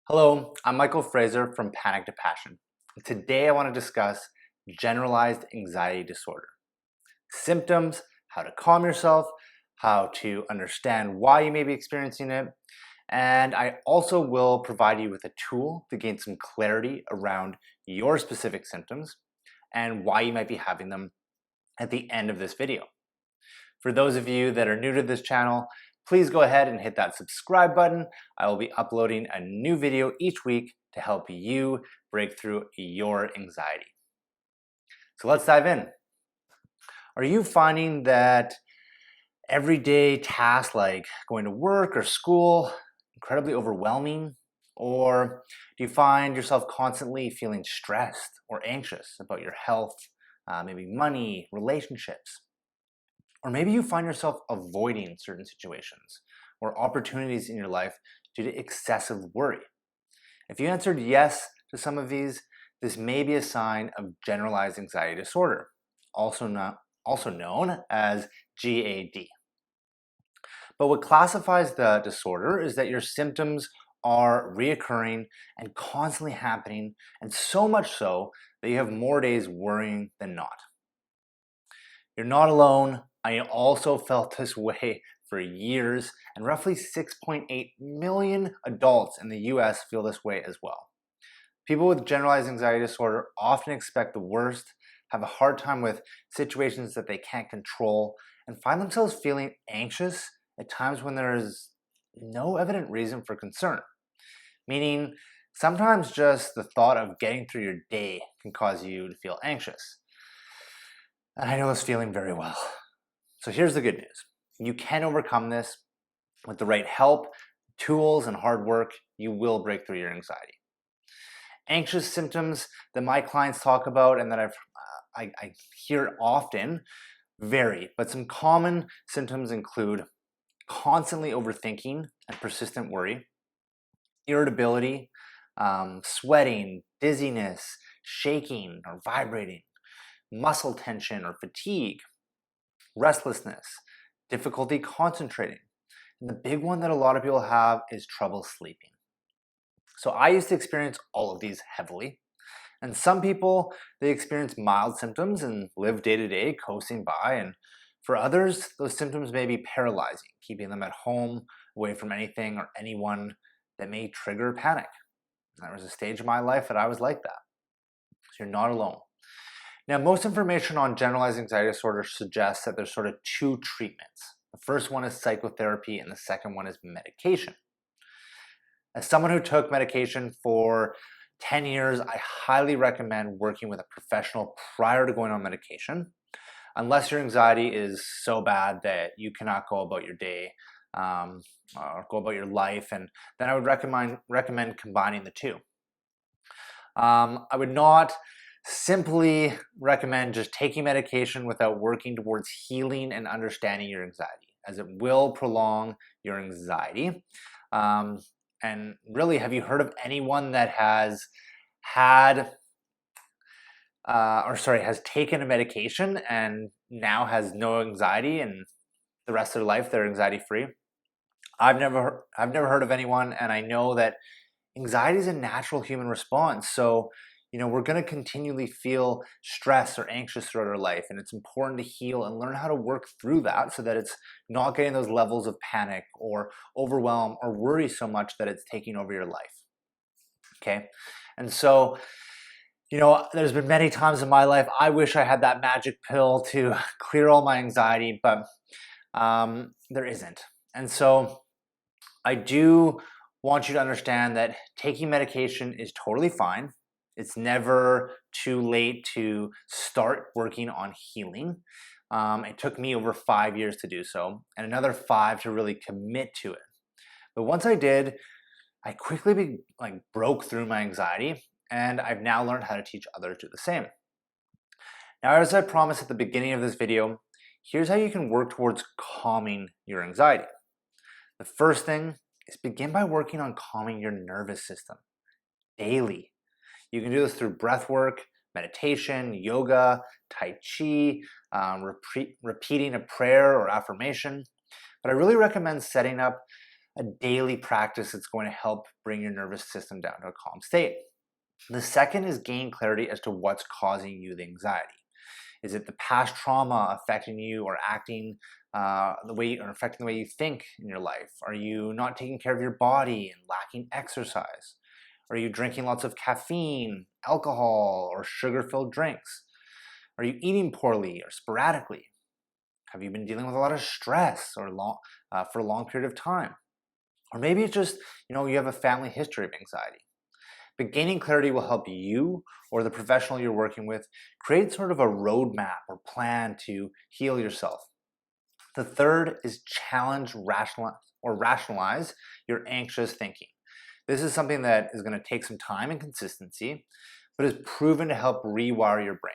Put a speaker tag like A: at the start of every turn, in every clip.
A: Hello, I'm Michael Fraser from Panic to Passion. Today I want to discuss generalized anxiety disorder. Symptoms, how to calm yourself, how to understand why you may be experiencing it, and I also will provide you with a tool to gain some clarity around your specific symptoms and why you might be having them at the end of this video. For those of you that are new to this channel, please go ahead and hit that subscribe button. I will be uploading a new video each week to help you break through your anxiety. So let's dive in. Are you finding that everyday tasks like going to work or school incredibly overwhelming? Or do you find yourself constantly feeling stressed or anxious about your health, maybe money, relationships? Or maybe you find yourself avoiding certain situations or opportunities in your life due to excessive worry. If you answered yes to some of these, this may be a sign of generalized anxiety disorder, also known as GAD. But what classifies the disorder is that your symptoms are reoccurring and constantly happening, and so much so that you have more days worrying than not. You're not alone. I also felt this way for years, and roughly 6.8 million adults in the US feel this way as well. People with generalized anxiety disorder often expect the worst, have a hard time with situations that they can't control, and find themselves feeling anxious at times when there is no evident reason for concern. Meaning, sometimes just the thought of getting through your day can cause you to feel anxious. And I know this feeling very well. So here's the good news. You can overcome this with the right help, tools, and hard work. You will break through your anxiety. Anxious symptoms that my clients talk about and that I hear often vary, but some common symptoms include constantly overthinking and persistent worry, irritability, sweating, dizziness, shaking or vibrating, muscle tension or fatigue, restlessness, difficulty concentrating. And the big one that a lot of people have is trouble sleeping. So I used to experience all of these heavily. And some people, they experience mild symptoms and live day to day, coasting by. And for others, those symptoms may be paralyzing, keeping them at home, away from anything or anyone that may trigger panic. There was a stage of my life that I was like that. So you're not alone. Now, most information on generalized anxiety disorder suggests that there's sort of two treatments. The first one is psychotherapy, and the second one is medication. As someone who took medication for 10 years, I highly recommend working with a professional prior to going on medication, unless your anxiety is so bad that you cannot go about your day or go about your life, and then I would recommend combining the two. I would not simply recommend just taking medication without working towards healing and understanding your anxiety, as it will prolong your anxiety. And really, have you heard of anyone that has has taken a medication and now has no anxiety and the rest of their life they're anxiety free? I've never heard of anyone, and I know that anxiety is a natural human response. So, we're going to continually feel stress or anxious throughout our life, and it's important to heal and learn how to work through that so that it's not getting those levels of panic or overwhelm or worry so much that it's taking over your life. Okay? And so, there's been many times in my life I wish I had that magic pill to clear all my anxiety, but there isn't. And so I do want you to understand that taking medication is totally fine. It's never too late to start working on healing. It took me over 5 years to do so, and another 5 to really commit to it. But once I did, I quickly broke through my anxiety, and I've now learned how to teach others to do the same. Now, as I promised at the beginning of this video, here's how you can work towards calming your anxiety. The first thing is begin by working on calming your nervous system daily. You can do this through breath work, meditation, yoga, tai chi, repeating a prayer or affirmation. But I really recommend setting up a daily practice that's going to help bring your nervous system down to a calm state. The second is gain clarity as to what's causing you the anxiety. Is it the past trauma affecting you or acting the way or affecting the way you think in your life? Are you not taking care of your body and lacking exercise? Are you drinking lots of caffeine, alcohol, or sugar-filled drinks? Are you eating poorly or sporadically? Have you been dealing with a lot of stress or for a long period of time? Or maybe it's just, you have a family history of anxiety. But gaining clarity will help you or the professional you're working with create sort of a roadmap or plan to heal yourself. The third is challenge, rationalize your anxious thinking. This is something that is going to take some time and consistency, but is proven to help rewire your brain,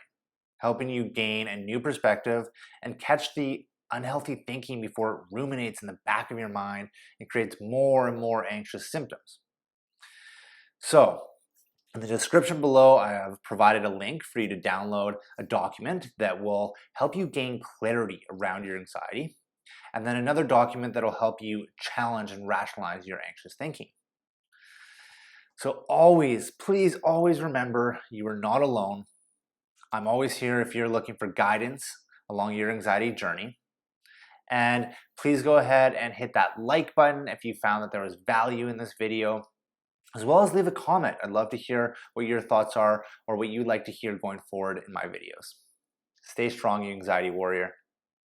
A: helping you gain a new perspective and catch the unhealthy thinking before it ruminates in the back of your mind and creates more and more anxious symptoms. So, in the description below, I have provided a link for you to download a document that will help you gain clarity around your anxiety, and then another document that will help you challenge and rationalize your anxious thinking. So please always remember, you are not alone. I'm always here if you're looking for guidance along your anxiety journey. And please go ahead and hit that like button if you found that there was value in this video, as well as leave a comment. I'd love to hear what your thoughts are or what you'd like to hear going forward in my videos. Stay strong, you anxiety warrior.